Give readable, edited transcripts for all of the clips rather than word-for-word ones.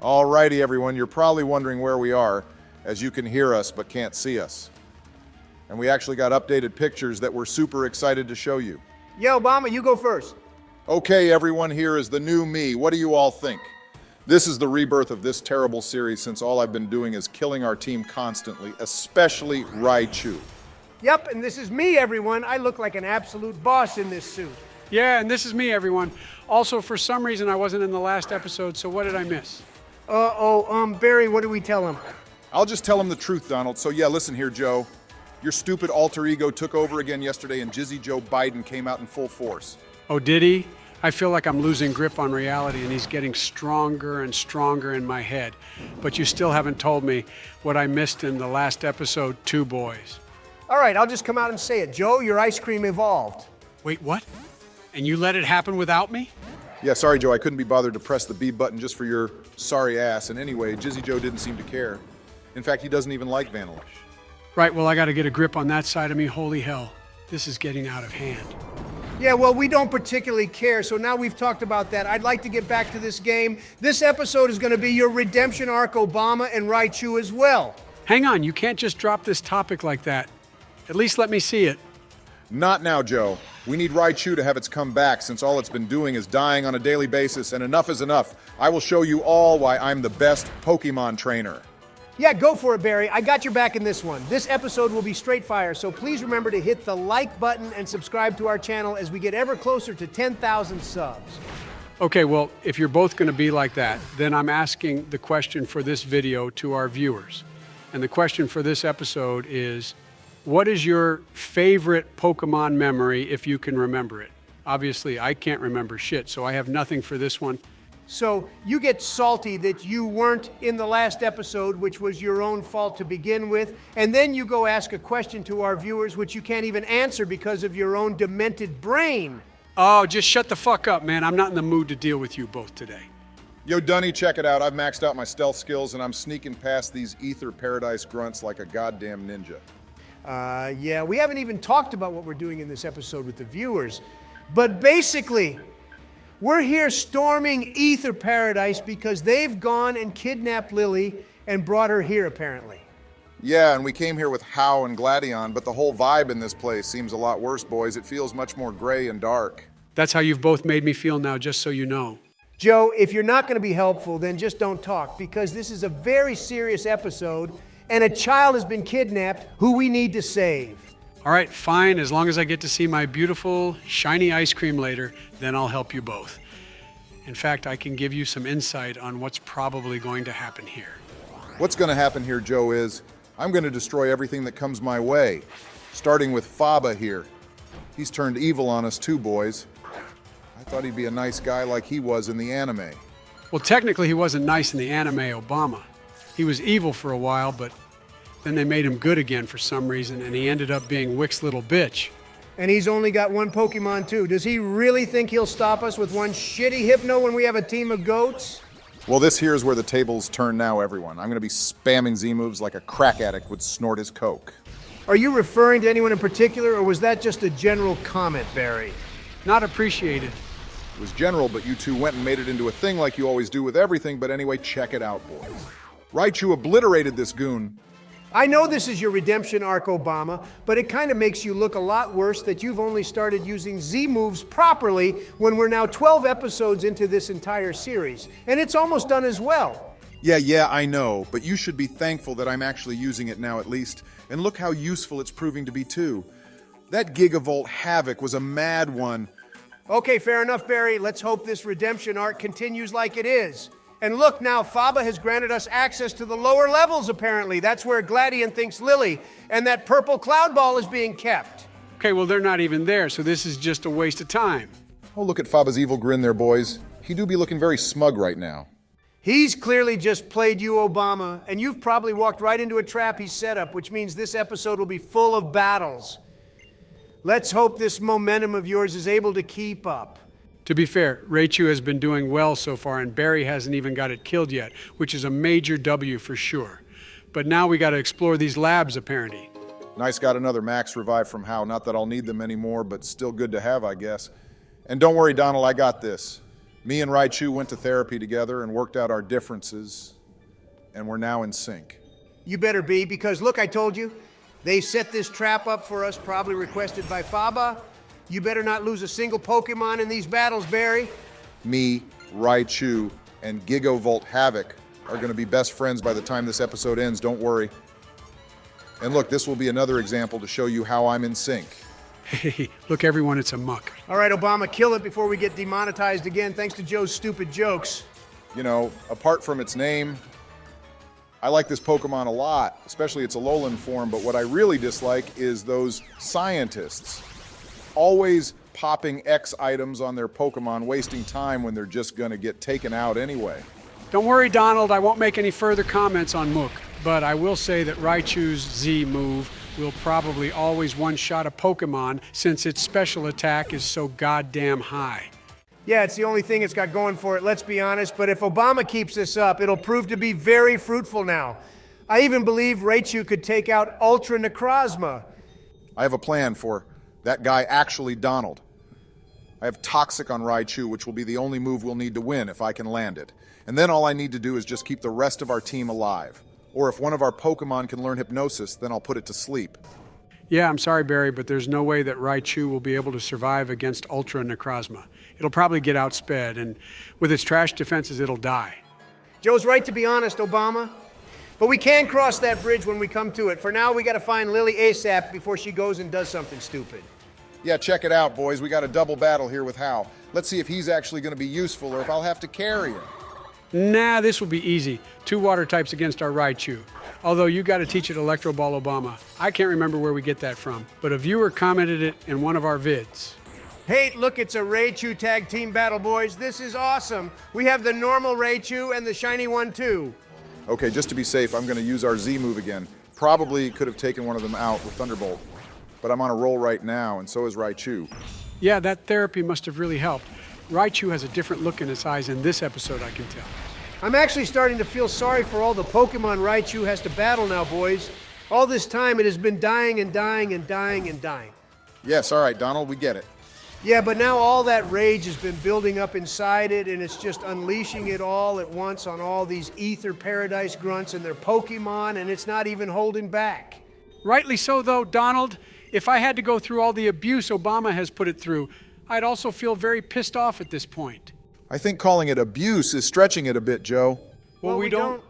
Alrighty, everyone, you're probably wondering where we are, as you can hear us but can't see us. And we actually got updated pictures that we're super excited to show you. Yeah, Obama, you go first. Okay, everyone, here is the new me. What do you all think? This is the rebirth of this terrible series since all I've been doing is killing our team constantly, especially Raichu. Yep, and this is me, everyone. I look like an absolute boss in this suit. Yeah, and this is me, everyone. Also, for some reason, I wasn't in the last episode, so what did I miss? Barry, what do we tell him? I'll just tell him the truth, Donald. So yeah, listen here, Joe. Your stupid alter ego took over again yesterday and Jizzy Joe Biden came out in full force. Oh, did he? I feel like I'm losing grip on reality and he's getting stronger and stronger in my head. But you still haven't told me what I missed in the last episode, Two Boys. All right, I'll just come out and say it. Joe, your ice cream evolved. Wait, what? And you let it happen without me? Yeah, sorry, Joe. I couldn't be bothered to press the B button just for your sorry ass. And anyway, Jizzy Joe didn't seem to care. In fact, he doesn't even like Vanillish. Right, well, I got to get a grip on that side of me. Holy hell, this is getting out of hand. Yeah, well, we don't particularly care, so now we've talked about that. I'd like to get back to this game. This episode is going to be your redemption arc, Obama and Raichu as well. Hang on, you can't just drop this topic like that. At least let me see it. Not now, Joe. We need Raichu to have its come back since all it's been doing is dying on a daily basis, and enough is enough. I will show you all why I'm the best Pokemon trainer. Yeah, go for it, Barry. I got your back in this one. This episode will be straight fire, so please remember to hit the like button and subscribe to our channel as we get ever closer to 10,000 subs. Okay, well, if you're both going to be like that, then I'm asking the question for this video to our viewers. And the question for this episode is, what is your favorite Pokemon memory if you can remember it? Obviously, I can't remember shit, so I have nothing for this one. So you get salty that you weren't in the last episode, which was your own fault to begin with, and then you go ask a question to our viewers which you can't even answer because of your own demented brain. Oh, just shut the fuck up, man. I'm not in the mood to deal with you both today. Yo, Dunny, check it out. I've maxed out my stealth skills and I'm sneaking past these Aether Paradise grunts like a goddamn ninja. Yeah, we haven't even talked about what we're doing in this episode with the viewers, but basically, we're here storming Aether Paradise because they've gone and kidnapped Lily and brought her here, apparently. Yeah, and we came here with How and Gladion, but the whole vibe in this place seems a lot worse, boys. It feels much more gray and dark. That's how you've both made me feel now, just so you know. Joe, if you're not going to be helpful, then just don't talk, because this is a very serious episode, and a child has been kidnapped who we need to save. All right, fine. As long as I get to see my beautiful, shiny ice cream later, then I'll help you both. In fact, I can give you some insight on what's probably going to happen here. What's going to happen here, Joe, is I'm going to destroy everything that comes my way, starting with Faba here. He's turned evil on us too, boys. I thought he'd be a nice guy like he was in the anime. Well, technically, he wasn't nice in the anime Obama. He was evil for a while, but then they made him good again for some reason, and he ended up being Wick's little bitch. And he's only got one Pokemon, too. Does he really think he'll stop us with one shitty Hypno when we have a team of goats? Well, this here is where the tables turn now, everyone. I'm going to be spamming Z-moves like a crack addict would snort his coke. Are you referring to anyone in particular, or was that just a general comment, Barry? Not appreciated. It was general, but you two went and made it into a thing like you always do with everything. But anyway, check it out, boys. Raichu obliterated this goon. I know this is your redemption arc, Obama, but it kind of makes you look a lot worse that you've only started using Z-moves properly when we're now 12 episodes into this entire series. And it's almost done as well. Yeah, I know, but you should be thankful that I'm actually using it now at least. And look how useful it's proving to be too. That Gigavolt Havoc was a mad one. Okay, fair enough, Barry. Let's hope this redemption arc continues like it is. And look now, Faba has granted us access to the lower levels, apparently. That's where Gladion thinks Lily and that purple cloud ball is being kept. Okay, well, they're not even there, so this is just a waste of time. Oh, look at Faba's evil grin there, boys. He do be looking very smug right now. He's clearly just played you, Obama, and you've probably walked right into a trap he set up, which means this episode will be full of battles. Let's hope this momentum of yours is able to keep up. To be fair, Raichu has been doing well so far, and Barry hasn't even got it killed yet, which is a major W for sure. But now we got to explore these labs, apparently. Nice got another max revive from How. Not that I'll need them anymore, but still good to have, I guess. And don't worry, Donald, I got this. Me and Raichu went to therapy together and worked out our differences, and we're now in sync. You better be, because look, I told you, they set this trap up for us, probably requested by Faba. You better not lose a single Pokemon in these battles, Barry. Me, Raichu, and Gigavolt Havoc are going to be best friends by the time this episode ends, don't worry. And look, this will be another example to show you how I'm in sync. Hey, look, everyone, it's a muck. All right, Obama, kill it before we get demonetized again, thanks to Joe's stupid jokes. You know, apart from its name, I like this Pokemon a lot, especially its Alolan form, but what I really dislike is those scientists always popping X items on their Pokemon, wasting time when they're just gonna get taken out anyway. Don't worry, Donald, I won't make any further comments on Mook, but I will say that Raichu's Z move will probably always one-shot a Pokemon since its special attack is so goddamn high. Yeah, it's the only thing it's got going for it, let's be honest, but if Obama keeps this up, it'll prove to be very fruitful now. I even believe Raichu could take out Ultra Necrozma. I have a plan for that guy, actually Donald. I have Toxic on Raichu, which will be the only move we'll need to win if I can land it. And then all I need to do is just keep the rest of our team alive. Or if one of our Pokemon can learn Hypnosis, then I'll put it to sleep. Yeah, I'm sorry, Barry, but there's no way that Raichu will be able to survive against Ultra Necrozma. It'll probably get outsped, and with its trash defenses, it'll die. Joe's right to be honest, Obama. But we can cross that bridge when we come to it. For now, we gotta find Lily ASAP before she goes and does something stupid. Yeah, check it out, boys. We got a double battle here with Hal. Let's see if he's actually going to be useful or if I'll have to carry him. Nah, this will be easy. 2 water types against our Raichu. Although you got to teach it Electro Ball Obama. I can't remember where we get that from, but a viewer commented it in one of our vids. Hey, look, it's a Raichu tag team battle, boys. This is awesome. We have the normal Raichu and the shiny one, too. Okay, just to be safe, I'm going to use our Z move again. Probably could have taken one of them out with Thunderbolt. But I'm on a roll right now, and so is Raichu. Yeah, that therapy must have really helped. Raichu has a different look in its eyes in this episode, I can tell. I'm actually starting to feel sorry for all the Pokemon Raichu has to battle now, boys. All this time it has been dying and dying and dying and dying. Yes, all right, Donald, we get it. Yeah, but now all that rage has been building up inside it, and it's just unleashing it all at once on all these Aether Paradise grunts and their Pokemon, and it's not even holding back. Rightly so, though, Donald. If I had to go through all the abuse Obama has put it through, I'd also feel very pissed off at this point. I think calling it abuse is stretching it a bit, Joe. Well, we don't.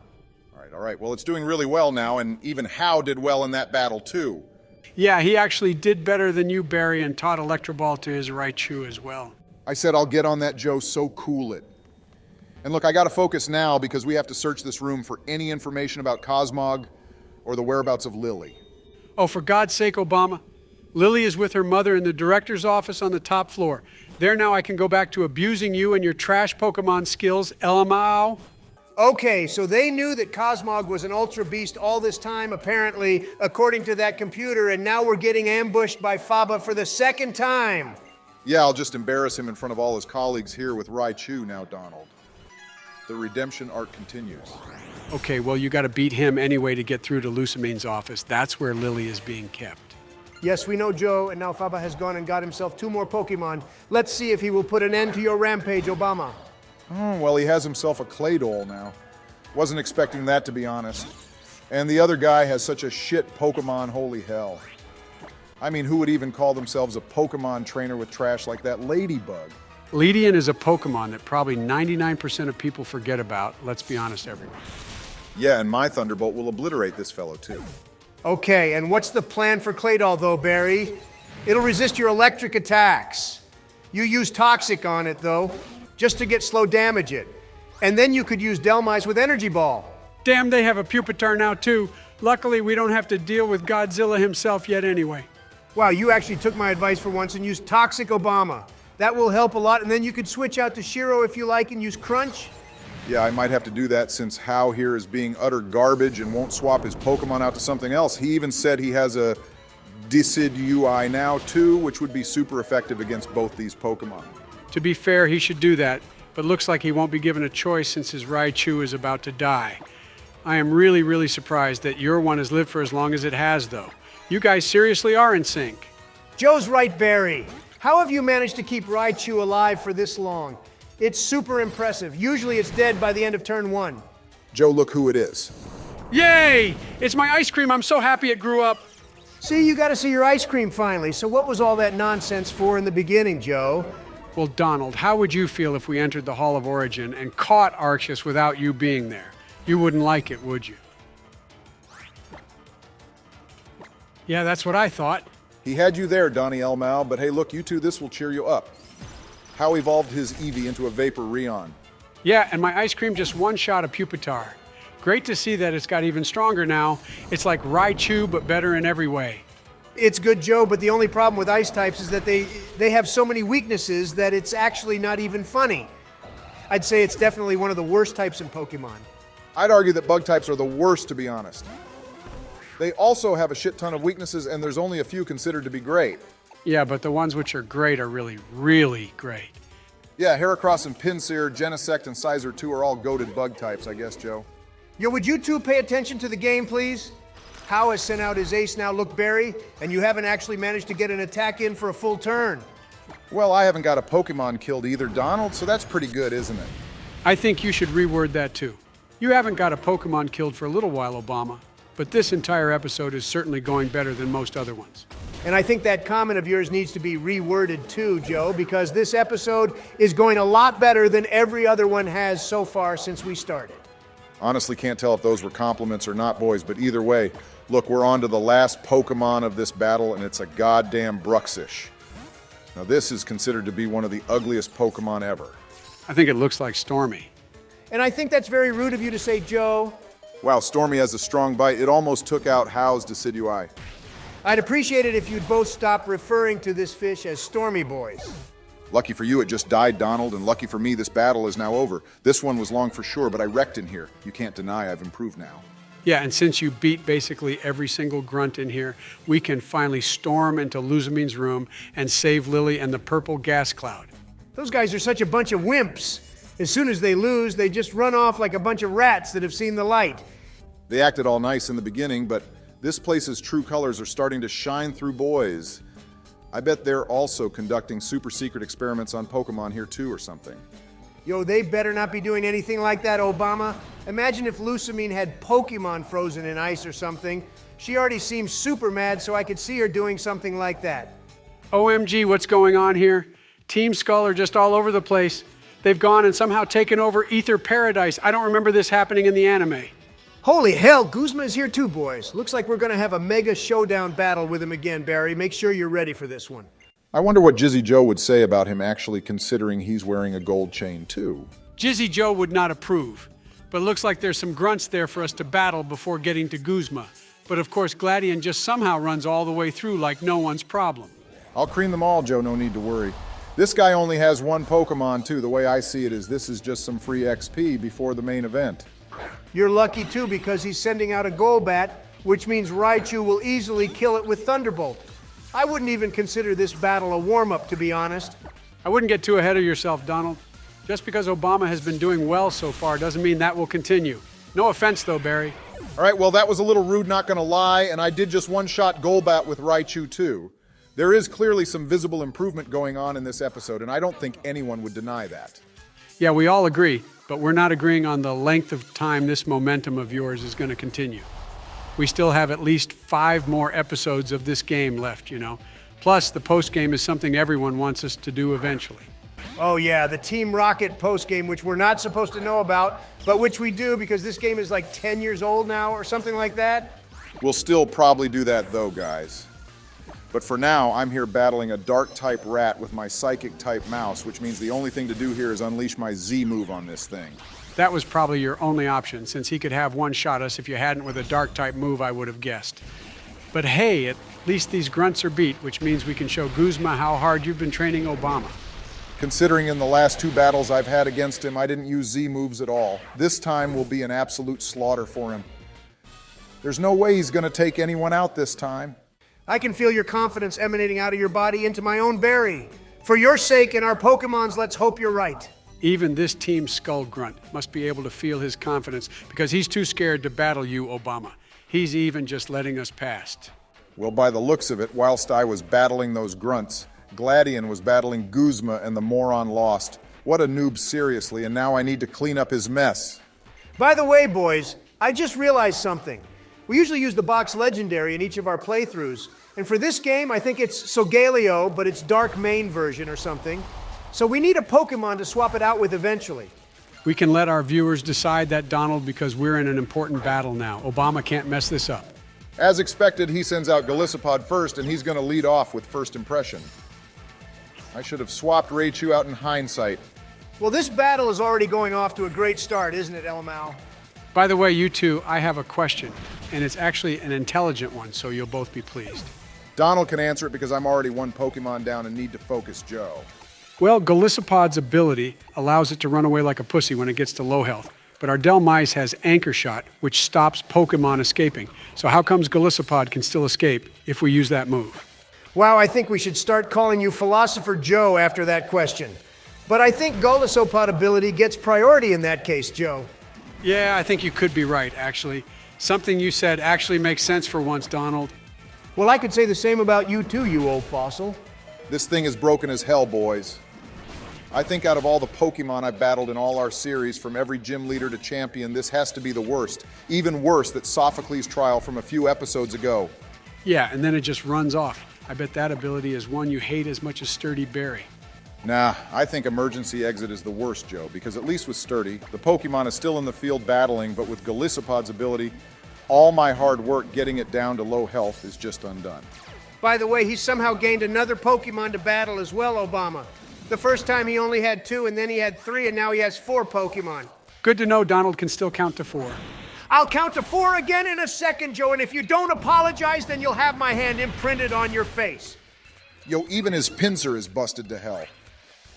All right. Well, it's doing really well now, and even Hal did well in that battle, too. Yeah, he actually did better than you, Barry, and taught Electro Ball to his Raichu as well. I said I'll get on that, Joe, so cool it. And look, I gotta focus now because we have to search this room for any information about Cosmog or the whereabouts of Lily. Oh, for God's sake, Obama. Lily is with her mother in the director's office on the top floor. There now I can go back to abusing you and your trash Pokemon skills, LMAO. Okay, so they knew that Cosmog was an Ultra Beast all this time, apparently, according to that computer, and now we're getting ambushed by Faba for the second time. Yeah, I'll just embarrass him in front of all his colleagues here with Raichu now, Donald. The redemption arc continues. Okay, well, you got to beat him anyway to get through to Lucimine's office. That's where Lily is being kept. Yes, we know, Joe, and now Faba has gone and got himself 2 more Pokemon. Let's see if he will put an end to your rampage, Obama. Well, he has himself a Claydol now. Wasn't expecting that, to be honest. And the other guy has such a shit Pokemon, holy hell. I mean, who would even call themselves a Pokemon trainer with trash like that Ladybug? Leedian is a Pokemon that probably 99% of people forget about. Let's be honest, everyone. Yeah, and my Thunderbolt will obliterate this fellow, too. Okay, and what's the plan for Claydol, though, Barry? It'll resist your electric attacks. You use Toxic on it, though, just to get slow damage it. And then you could use Delmise with Energy Ball. Damn, they have a Pupitar now, too. Luckily, we don't have to deal with Godzilla himself yet anyway. Wow, you actually took my advice for once and used Toxic Obama. That will help a lot, and then you could switch out to Shiro if you like and use Crunch. Yeah, I might have to do that since Hal here is being utter garbage and won't swap his Pokemon out to something else. He even said he has a Decid UI now, too, which would be super effective against both these Pokemon. To be fair, he should do that, but looks like he won't be given a choice since his Raichu is about to die. I am really, really surprised that your one has lived for as long as it has, though. You guys seriously are in sync. Joe's right, Barry. How have you managed to keep Raichu alive for this long? It's super impressive. Usually it's dead by the end of turn 1. Joe, look who it is. Yay! It's my ice cream. I'm so happy it grew up. See, you got to see your ice cream finally. So what was all that nonsense for in the beginning, Joe? Well, Donald, how would you feel if we entered the Hall of Origin and caught Arceus without you being there? You wouldn't like it, would you? Yeah, that's what I thought. He had you there, Donnie Elmau, but hey, look, you two, this will cheer you up. How evolved his Eevee into a Vapor Rheon. Yeah, and my ice cream just one shot of Pupitar. Great to see that it's got even stronger now. It's like Raichu, but better in every way. It's good, Joe, but the only problem with ice types is that they have so many weaknesses that it's actually not even funny. I'd say it's definitely one of the worst types in Pokemon. I'd argue that bug types are the worst, to be honest. They also have a shit ton of weaknesses, and there's only a few considered to be great. Yeah, but the ones which are great are really, really great. Yeah, Heracross and Pinsir, Genesect and Sizer 2 are all goated bug types, I guess, Joe. Yo, would you two pay attention to the game, please? Hao has sent out his ace now, look, Barry, and you haven't actually managed to get an attack in for a full turn. Well, I haven't got a Pokemon killed either, Donald, so that's pretty good, isn't it? I think you should reword that too. You haven't got a Pokemon killed for a little while, Obama, but this entire episode is certainly going better than most other ones. And I think that comment of yours needs to be reworded too, Joe, because this episode is going a lot better than every other one has so far since we started. Honestly, can't tell if those were compliments or not, boys, but either way, look, we're on to the last Pokemon of this battle, and it's a goddamn Bruxish. Now, this is considered to be one of the ugliest Pokemon ever. I think it looks like Stormy. And I think that's very rude of you to say, Joe. Wow, Stormy has a strong bite. It almost took out Hao's Decidueye. I'd appreciate it if you'd both stop referring to this fish as Stormy Boys. Lucky for you, it just died, Donald, and lucky for me, this battle is now over. This one was long for sure, but I wrecked in here. You can't deny I've improved now. Yeah, and since you beat basically every single grunt in here, we can finally storm into Luzamine's room and save Lily and the purple gas cloud. Those guys are such a bunch of wimps. As soon as they lose, they just run off like a bunch of rats that have seen the light. They acted all nice in the beginning, but this place's true colors are starting to shine through, boys. I bet they're also conducting super secret experiments on Pokemon here too or something. Yo, they better not be doing anything like that, Obama. Imagine if Lusamine had Pokemon frozen in ice or something. She already seems super mad, so I could see her doing something like that. OMG, what's going on here? Team Skull are just all over the place. They've gone and somehow taken over Aether Paradise. I don't remember this happening in the anime. Holy hell, Guzma is here too, boys. Looks like we're gonna have a mega showdown battle with him again, Barry. Make sure you're ready for this one. I wonder what Jizzy Joe would say about him actually considering he's wearing a gold chain too. Jizzy Joe would not approve, but it looks like there's some grunts there for us to battle before getting to Guzma. But of course, Gladian just somehow runs all the way through like no one's problem. I'll cream them all, Joe, no need to worry. This guy only has one Pokemon too. The way I see it is this is just some free XP before the main event. You're lucky too because he's sending out a Golbat, which means Raichu will easily kill it with Thunderbolt. I wouldn't even consider this battle a warm-up, to be honest. I wouldn't get too ahead of yourself, Donald. Just because Obama has been doing well so far doesn't mean that will continue. No offense though, Barry. All right, well, that was a little rude, not gonna lie, and I did just one-shot Golbat with Raichu too. There is clearly some visible improvement going on in this episode, and I don't think anyone would deny that. Yeah, we all agree, but we're not agreeing on the length of time this momentum of yours is going to continue. We still have at least 5 more episodes of this game left, you know. Plus, the post-game is something everyone wants us to do eventually. Oh yeah, the Team Rocket postgame, which we're not supposed to know about, but which we do because this game is like 10 years old now or something like that. We'll still probably do that though, guys. But for now, I'm here battling a Dark-type rat with my Psychic-type mouse, which means the only thing to do here is unleash my Z-move on this thing. That was probably your only option, since he could have one-shot us if you hadn't with a Dark-type move, I would have guessed. But hey, at least these grunts are beat, which means we can show Guzma how hard you've been training Obama. Considering in the last 2 battles I've had against him, I didn't use Z-moves at all. This time will be an absolute slaughter for him. There's no way he's going to take anyone out this time. I can feel your confidence emanating out of your body into my own Barry. For your sake and our Pokemon's, let's hope you're right. Even this Team Skull grunt must be able to feel his confidence because he's too scared to battle you, Obama. He's even just letting us past. Well, by the looks of it, whilst I was battling those grunts, Gladian was battling Guzma and the moron lost. What a noob, seriously, and now I need to clean up his mess. By the way, boys, I just realized something. We usually use the box legendary in each of our playthroughs. And for this game, I think it's Solgaleo, but it's Dark Main version or something. So we need a Pokemon to swap it out with eventually. We can let our viewers decide that, Donald, because we're in an important battle now. Obama can't mess this up. As expected, he sends out Golisopod first, and he's going to lead off with first impression. I should have swapped Raichu out in hindsight. Well, this battle is already going off to a great start, isn't it, Elmao? By the way, you two, I have a question, and it's actually an intelligent one, so you'll both be pleased. Donald can answer it because I'm already one Pokemon down and need to focus Joe. Well, Golisopod's ability allows it to run away like a pussy when it gets to low health, but our Delmise has Anchor Shot, which stops Pokemon escaping. So how comes Golisopod can still escape if we use that move? Wow, I think we should start calling you Philosopher Joe after that question. But I think Golisopod ability gets priority in that case, Joe. Yeah, I think you could be right, actually. Something you said actually makes sense for once, Donald. Well, I could say the same about you too, you old fossil. This thing is broken as hell, boys. I think out of all the Pokemon I've battled in all our series, from every gym leader to champion, this has to be the worst. Even worse than Sophocles' trial from a few episodes ago. Yeah, and then it just runs off. I bet that ability is one you hate as much as Sturdy Berry. Nah, I think Emergency Exit is the worst, Joe, because at least with Sturdy, the Pokemon is still in the field battling, but with Golisopod's ability, all my hard work getting it down to low health is just undone. By the way, he's somehow gained another Pokemon to battle as well, Obama. The first time he only had 2, and then he had 3, and now he has 4 Pokemon. Good to know Donald can still count to 4. I'll count to 4 again in a second, Joe, and if you don't apologize, then you'll have my hand imprinted on your face. Yo, even his Pinsir is busted to hell.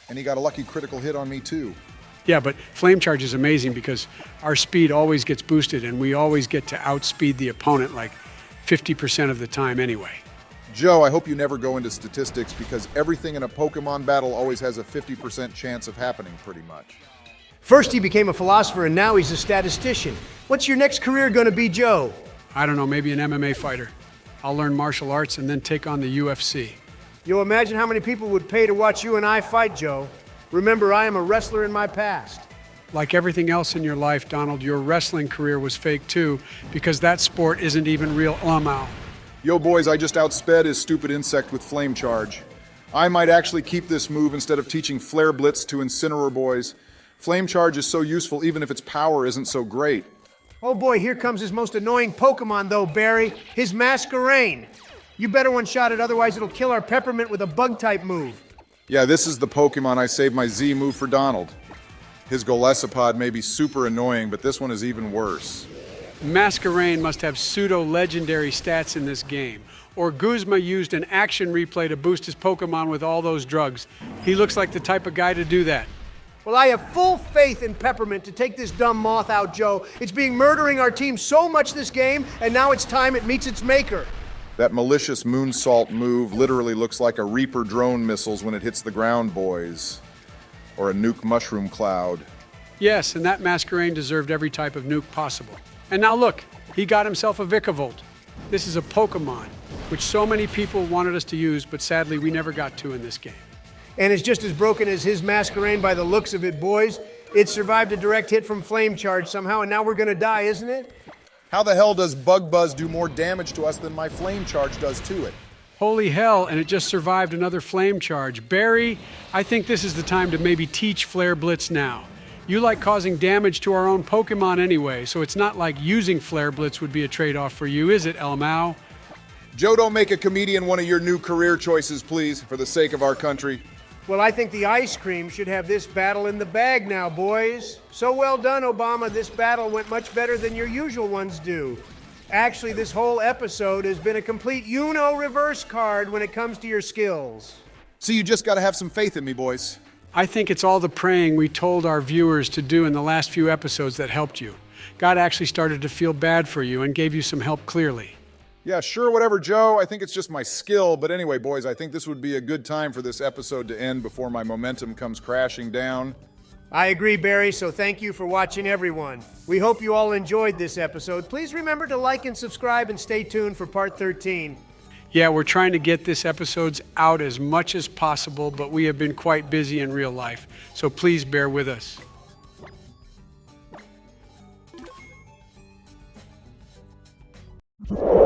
And he got a lucky critical hit on me, too. Yeah, but Flame Charge is amazing because our speed always gets boosted and we always get to outspeed the opponent like 50% of the time anyway. Joe, I hope you never go into statistics because everything in a Pokemon battle always has a 50% chance of happening, pretty much. First he became a philosopher and now he's a statistician. What's your next career gonna be, Joe? I don't know, maybe an MMA fighter. I'll learn martial arts and then take on the UFC. You'll imagine how many people would pay to watch you and I fight, Joe. Remember, I am a wrestler in my past. Like everything else in your life, Donald, your wrestling career was fake too, because that sport isn't even real. Yo, boys, I just outsped his stupid insect with Flame Charge. I might actually keep this move instead of teaching Flare Blitz to Incineroar boys. Flame Charge is so useful even if its power isn't so great. Oh boy, here comes his most annoying Pokemon though, Barry. His Masquerain. You better one-shot it, otherwise it'll kill our Peppermint with a Bug-type move. Yeah, this is the Pokemon I saved my Z move for Donald. His Golisopod may be super annoying, but this one is even worse. Masquerain must have pseudo-legendary stats in this game. Or Guzma used an action replay to boost his Pokemon with all those drugs. He looks like the type of guy to do that. Well, I have full faith in Peppermint to take this dumb moth out, Joe. It's been murdering our team so much this game, and now it's time it meets its maker. That malicious Moonsault move literally looks like a Reaper drone missiles when it hits the ground, boys. Or a nuke mushroom cloud. Yes, and that Masquerain deserved every type of nuke possible. And now look, he got himself a Vikavolt. This is a Pokemon, which so many people wanted us to use, but sadly we never got to in this game. And it's just as broken as his Masquerain by the looks of it, boys. It survived a direct hit from Flame Charge somehow, and now we're gonna die, isn't it? How the hell does Bug Buzz do more damage to us than my Flame Charge does to it? Holy hell, and it just survived another Flame Charge. Barry, I think this is the time to maybe teach Flare Blitz now. You like causing damage to our own Pokemon anyway, so it's not like using Flare Blitz would be a trade-off for you, is it, Elmao? Joe, don't make a comedian one of your new career choices, please, for the sake of our country. Well, I think the ice cream should have this battle in the bag now, boys. So well done, Obama. This battle went much better than your usual ones do. Actually, this whole episode has been a complete Uno reverse card when it comes to your skills. So you just gotta have some faith in me, boys. I think it's all the praying we told our viewers to do in the last few episodes that helped you. God actually started to feel bad for you and gave you some help clearly. Yeah, sure, whatever, Joe. I think it's just my skill. But anyway, boys, I think this would be a good time for this episode to end before my momentum comes crashing down. I agree, Barry, so thank you for watching, everyone. We hope you all enjoyed this episode. Please remember to like and subscribe and stay tuned for part 13. Yeah, we're trying to get this episodes out as much as possible, but we have been quite busy in real life. So please bear with us. You